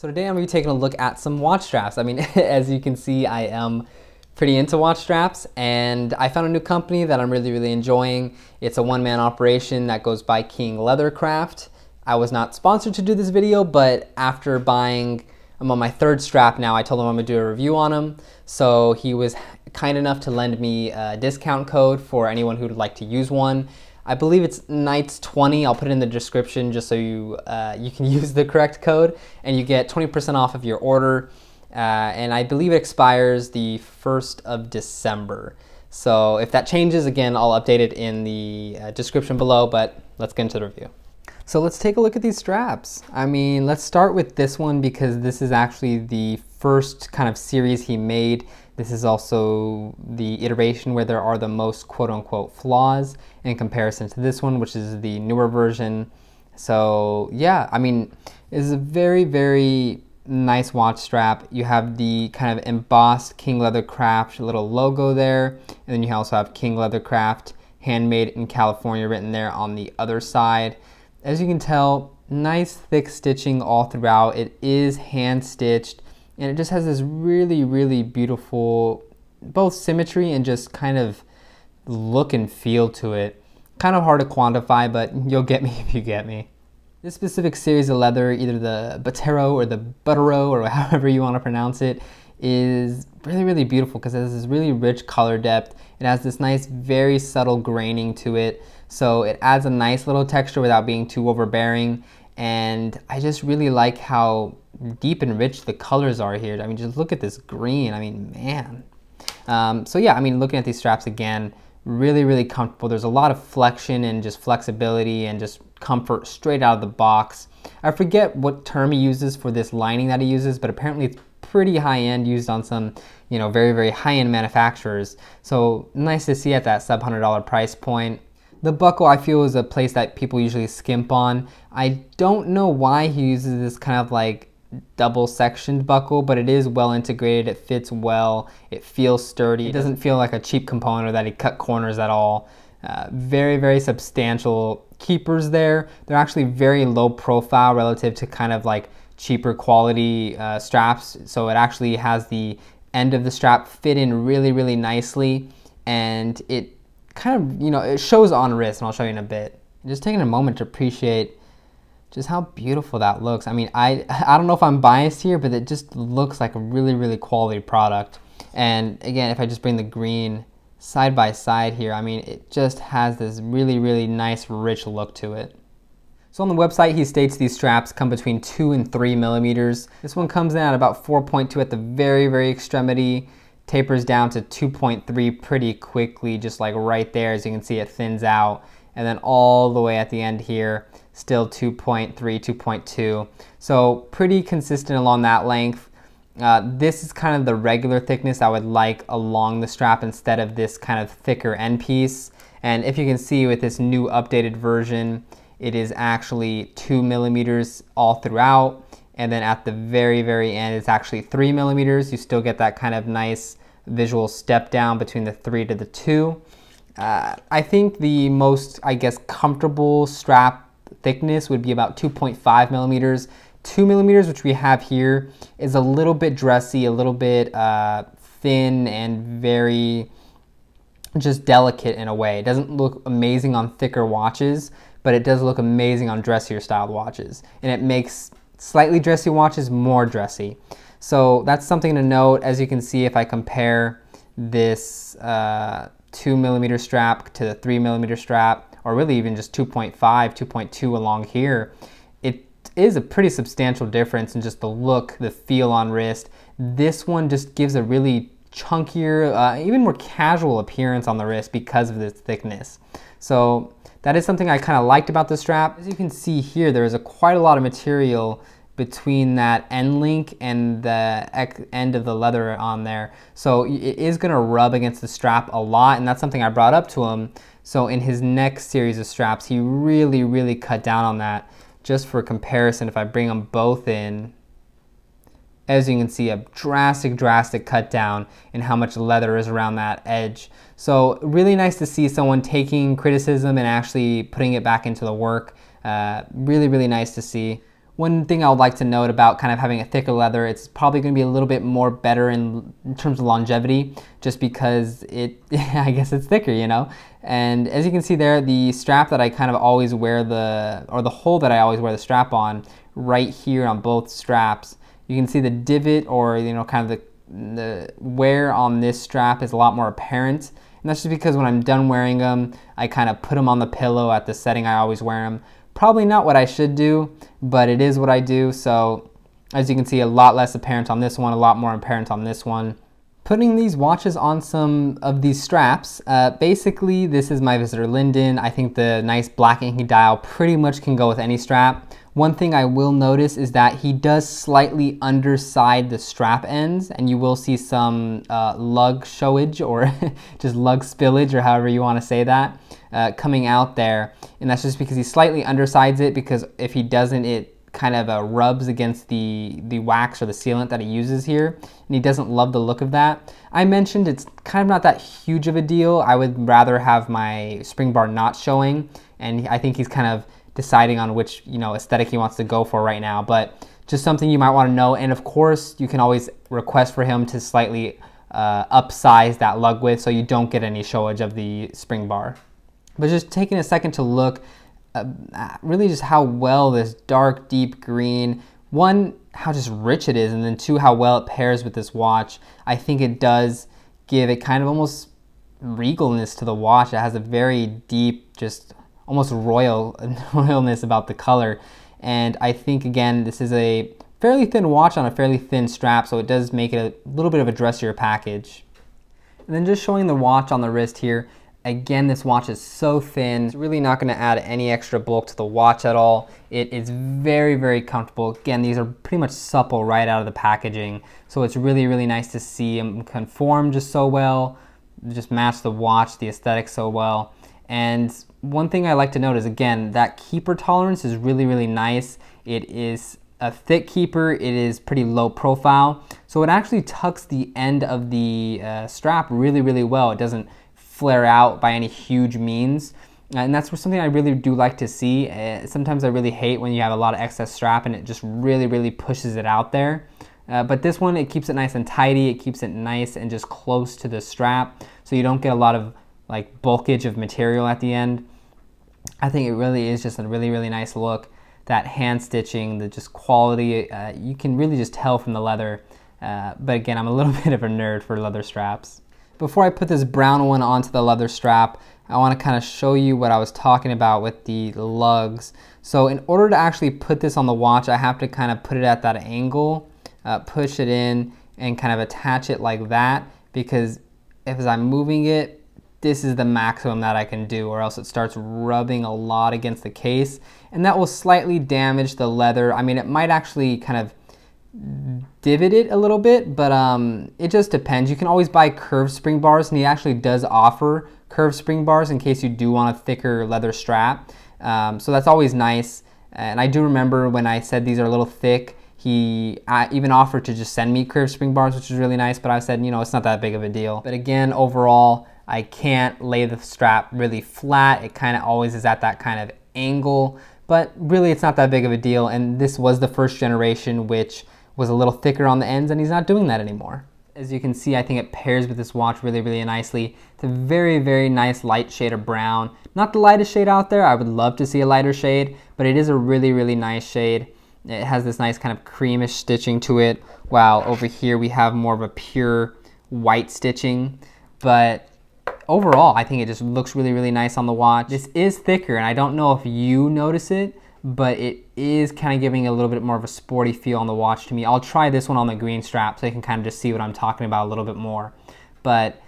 So today I'm going to be taking a look at some watch straps. I mean, as you can see, I am pretty into watch straps, and I found a new company that I'm really enjoying. It's a one-man operation that goes by King Leathercraft. I was not sponsored to do this video, but after buying, I'm on my third strap now, I told him I'm going to do a review on them. So he was kind enough to lend me a discount code for anyone who would like to use one. I believe it's Knights20. I'll put it in the description just so you can use the correct code, and you get 20% off of your order. And I believe it expires the 1st of December. So if that changes, again, I'll update it in the description below, but let's get into the review. So let's take a look at these straps. I mean, let's start with this one because this is actually the first kind of series he made. This is also the iteration where there are the most quote-unquote flaws in comparison to this one, which is the newer version. So yeah, I mean, it's a very nice watch strap. You have the kind of embossed King Leathercraft little logo there, and then you also have King Leathercraft handmade in California written there on the other side. As you can tell, nice thick stitching all throughout. It is hand stitched, and it just has this really beautiful both symmetry and just kind of look and feel to it. Kind of hard to quantify, but you'll get me if you get me. This specific series of leather, either the Botero or the Buttero or however you want to pronounce it, is really beautiful because it has this really rich color depth. It has this nice, very subtle graining to it. So it adds a nice little texture without being too overbearing. And I just really like how deep and rich the colors are here. I mean, just look at this green. I mean, man. So yeah, I mean, looking at these straps again, really comfortable. There's a lot of flexion and just flexibility and just comfort straight out of the box. I forget what term he uses for this lining that he uses, but apparently it's pretty high-end, used on some, you know, very high-end manufacturers. So nice to see at that sub-$100 price point. The buckle, I feel, is a place that people usually skimp on. I don't know why he uses this kind of like double-sectioned buckle, but it is well integrated. It fits well. It feels sturdy. It doesn't feel like a cheap component or that he cut corners at all. Very substantial keepers there. They're actually very low profile relative to kind of like cheaper quality straps. So it actually has the end of the strap fit in really nicely, and it kind of, you know, it shows on wrist, and I'll show you in a bit. Just taking a moment to appreciate just how beautiful that looks. I mean, I don't know if I'm biased here, but it just looks like a really quality product. And again, if I just bring the green side by side here, I mean, it just has this really nice rich look to it. So on the website, he states these straps come between 2 and 3 millimeters. This one comes in at about 4.2 at the very extremity, tapers down to 2.3 pretty quickly, just like right there. As you can see, it thins out, and then all the way at the end here, still 2.3, 2.2. So pretty consistent along that length. This is kind of the regular thickness I would like along the strap instead of this kind of thicker end piece. And if you can see with this new updated version, it is actually 2 millimeters all throughout. And then at the very end, it's actually 3 millimeters. You still get that kind of nice visual step down between the 3 to the 2. I think the most, I guess, comfortable strap thickness would be about 2.5 millimeters. 2 millimeters, which we have here, is a little bit dressy, a little bit thin, and very just delicate in a way. It doesn't look amazing on thicker watches, but it does look amazing on dressier styled watches. And it makes slightly dressy watches more dressy. So that's something to note. As you can see, if I compare this 2 millimeter strap to the 3 millimeter strap, or really even just 2.5, 2.2 along here, it is a pretty substantial difference in just the look, the feel on wrist. This one just gives a really chunkier, even more casual appearance on the wrist because of this thickness. So that is something I kind of liked about the strap. As you can see here, there is quite a lot of material between that end link and the end of the leather on there. So it is gonna rub against the strap a lot, and that's something I brought up to him. So in his next series of straps, he really cut down on that. Just for comparison, if I bring them both in, as you can see, a drastic cut down in how much leather is around that edge. So really nice to see someone taking criticism and actually putting it back into the work. Really nice to see. One thing I would like to note about kind of having a thicker leather, it's probably going to be a little bit more better in terms of longevity, just because I guess it's thicker, you know? And as you can see there, the strap that I kind of always wear the hole that I always wear the strap on, right here on both straps, you can see the divot, or, you know, kind of the wear on this strap is a lot more apparent. And that's just because when I'm done wearing them, I kind of put them on the pillow at the setting I always wear them. Probably not what I should do, but it is what I do. So as you can see, a lot less apparent on this one, a lot more apparent on this one. Putting these watches on some of these straps, basically this is my Visitor Linden. I think the nice black inky dial pretty much can go with any strap. One thing I will notice is that he does slightly underside the strap ends, and you will see some lug showage, or just lug spillage, or however you want to say that, coming out there. And that's just because he slightly undersides it, because if he doesn't, it kind of rubs against the wax or the sealant that he uses here, and he doesn't love the look of that. I mentioned it's kind of not that huge of a deal. I would rather have my spring bar not showing, and I think he's kind of deciding on which, you know, aesthetic he wants to go for right now. But just something you might want to know. And of course, you can always request for him to slightly upsize that lug width so you don't get any showage of the spring bar. But just taking a second to look really just how well this dark deep green, one, how just rich it is, and then two, how well it pairs with this watch. I think it does give it kind of almost regalness to the watch. It has a very deep, just almost royalness about the color. And I think, again, this is a fairly thin watch on a fairly thin strap, so it does make it a little bit of a dressier package. And then just showing the watch on the wrist here. Again, this watch is so thin. It's really not going to add any extra bulk to the watch at all. It is very, very comfortable. Again, these are pretty much supple right out of the packaging. So it's really, really nice to see them conform just so well, just match the watch, the aesthetic so well. And one thing I like to note is, again, that keeper tolerance is really, really nice. It is a thick keeper. It is pretty low profile. So it actually tucks the end of the strap really, really well. It doesn't flare out by any huge means. And that's something I really do like to see. Sometimes I really hate when you have a lot of excess strap and it just really, really pushes it out there. But this one, it keeps it nice and tidy. It keeps it nice and just close to the strap, so you don't get a lot of like bulkage of material at the end. I think it really is just a really, really nice look. That hand stitching, the just quality, you can really just tell from the leather. But again, I'm a little bit of a nerd for leather straps. Before I put this brown one onto the leather strap, I want to kind of show you what I was talking about with the lugs. So in order to actually put this on the watch, I have to kind of put it at that angle, push it in, and kind of attach it like that, because as I'm moving it, this is the maximum that I can do, or else it starts rubbing a lot against the case, and that will slightly damage the leather. I mean, it might actually kind of divot it a little bit, but it just depends. You can always buy curved spring bars, and he actually does offer curved spring bars in case you do want a thicker leather strap. So that's always nice. And I do remember when I said these are a little thick, he even offered to just send me curved spring bars, which is really nice, but I said, you know, it's not that big of a deal. But again, overall, I can't lay the strap really flat. It kind of always is at that kind of angle, but really it's not that big of a deal. And this was the first generation, which was a little thicker on the ends, and he's not doing that anymore. As you can see, I think it pairs with this watch really, really nicely. It's a very, very nice light shade of brown. Not the lightest shade out there. I would love to see a lighter shade, but it is a really, really nice shade. It has this nice kind of creamish stitching to it, while over here we have more of a pure white stitching. But overall, I think it just looks really, really nice on the watch. This is thicker, and I don't know if you notice it, but it is kind of giving a little bit more of a sporty feel on the watch to me. I'll try this one on the green strap so you can kind of just see what I'm talking about a little bit more. But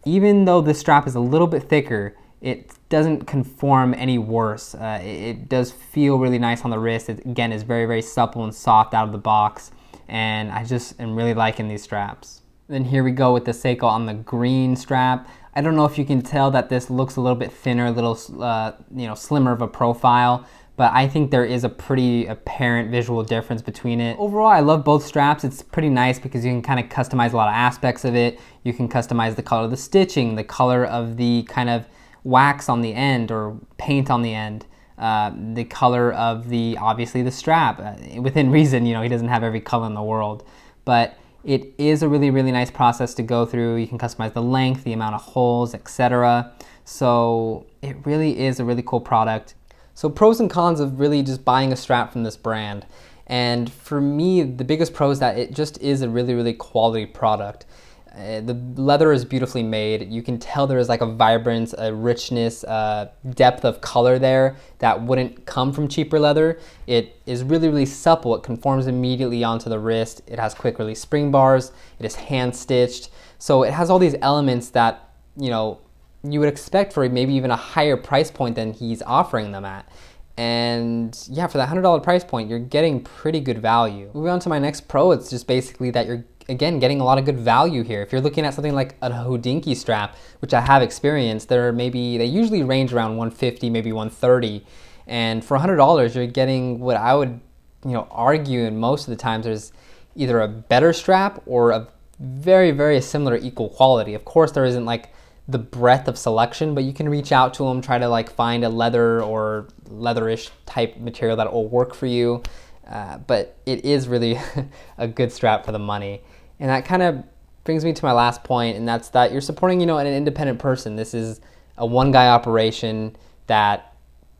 even though this strap is a little bit thicker, it doesn't conform any worse. It does feel really nice on the wrist. It, again, is very, very supple and soft out of the box, and I just am really liking these straps. Then here we go with the Seiko on the green strap. I don't know if you can tell that this looks a little bit thinner, a little you know, slimmer of a profile, but I think there is a pretty apparent visual difference between it. Overall, I love both straps. It's pretty nice because you can kind of customize a lot of aspects of it. You can customize the color of the stitching, the color of the kind of wax on the end or paint on the end. the color of obviously the strap. Within reason, he doesn't have every color in the world, but it is a really, really nice process to go through. You can customize the length, the amount of holes, etc. So it really is a really cool product. So pros and cons of really just buying a strap from this brand. And for me, the biggest pro is that it just is a really, really quality product. The leather is beautifully made. You can tell there is like a vibrance, a richness, depth of color there that wouldn't come from cheaper leather. It is really, really supple. It conforms immediately onto the wrist. It has quick release spring bars. It is hand stitched. So it has all these elements that, you would expect for maybe even a higher price point than he's offering them at. And yeah, for that $100 price point, you're getting pretty good value. Moving on to my next pro, it's just basically that you're, again, getting a lot of good value here. If you're looking at something like a Hodinkee strap, which I have experienced, they usually range around $150, maybe $130. And for $100, you're getting what I would, argue, and most of the times there's either a better strap or a very, very similar equal quality. Of course, there isn't like the breadth of selection, but you can reach out to them, try to like find a leather or leatherish type material that will work for you. But it is really a good strap for the money. And that kind of brings me to my last point, and that's that you're supporting, an independent person. This is a one-guy operation that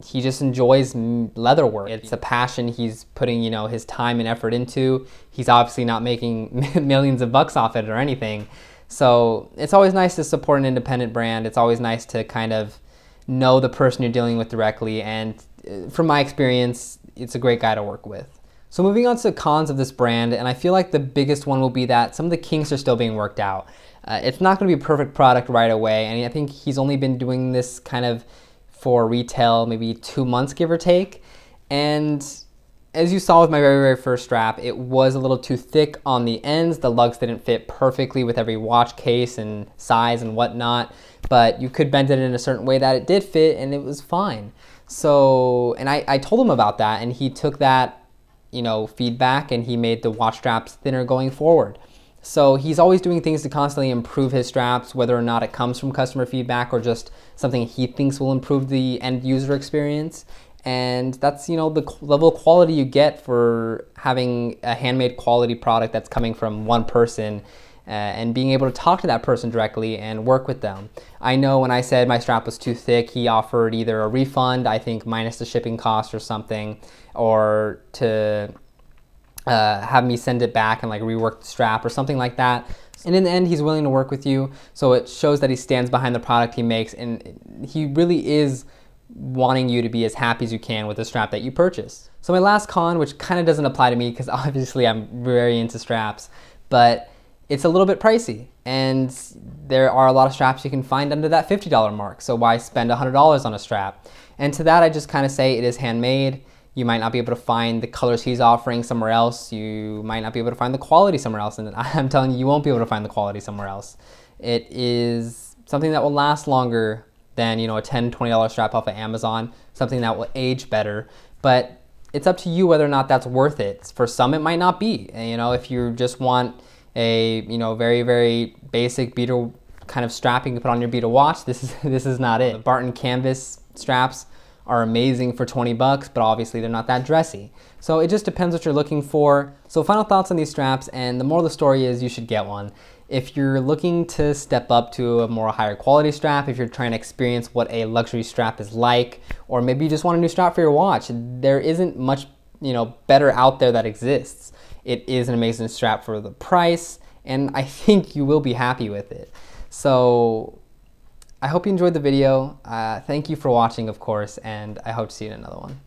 he just enjoys leather work. It's a passion he's putting, his time and effort into. He's obviously not making millions of bucks off it or anything. So it's always nice to support an independent brand. It's always nice to kind of know the person you're dealing with directly. And from my experience, it's a great guy to work with. So moving on to cons of this brand, and I feel like the biggest one will be that some of the kinks are still being worked out. It's not going to be a perfect product right away, and I think he's only been doing this kind of for retail maybe 2 months, give or take. And as you saw with my very, very first strap, it was a little too thick on the ends. The lugs didn't fit perfectly with every watch case and size and whatnot, but you could bend it in a certain way that it did fit, and it was fine. So, and I told him about that, and he took that, feedback, and he made the watch straps thinner going forward. So he's always doing things to constantly improve his straps, whether or not it comes from customer feedback or just something he thinks will improve the end user experience. And that's, the level of quality you get for having a handmade quality product that's coming from one person and being able to talk to that person directly and work with them. I know when I said my strap was too thick, he offered either a refund, I think minus the shipping cost or something, or to have me send it back and like rework the strap or something like that. And in the end, he's willing to work with you. So it shows that he stands behind the product he makes, and he really is wanting you to be as happy as you can with the strap that you purchase. So my last con, which kind of doesn't apply to me because obviously I'm very into straps, but it's a little bit pricey, and there are a lot of straps you can find under that $50 mark. So why spend $100 on a strap? And to that, I just kind of say it is handmade. You might not be able to find the colors he's offering somewhere else. You might not be able to find the quality somewhere else. And I'm telling you, you won't be able to find the quality somewhere else. It is something that will last longer than, a $10, $20 strap off of Amazon, something that will age better. But it's up to you whether or not that's worth it. For some, it might not be. If you just want a, very, very basic beater kind of strap you can put on your beater watch, this is not it. The Barton canvas straps are amazing for 20 bucks, but obviously they're not that dressy. So it just depends what you're looking for. So final thoughts on these straps, and the moral of the story is you should get one. If you're looking to step up to a more higher quality strap, if you're trying to experience what a luxury strap is like, or maybe you just want a new strap for your watch, there isn't much, better out there that exists. It is an amazing strap for the price, and I think you will be happy with it. So I hope you enjoyed the video. Thank you for watching, of course, and I hope to see you in another one.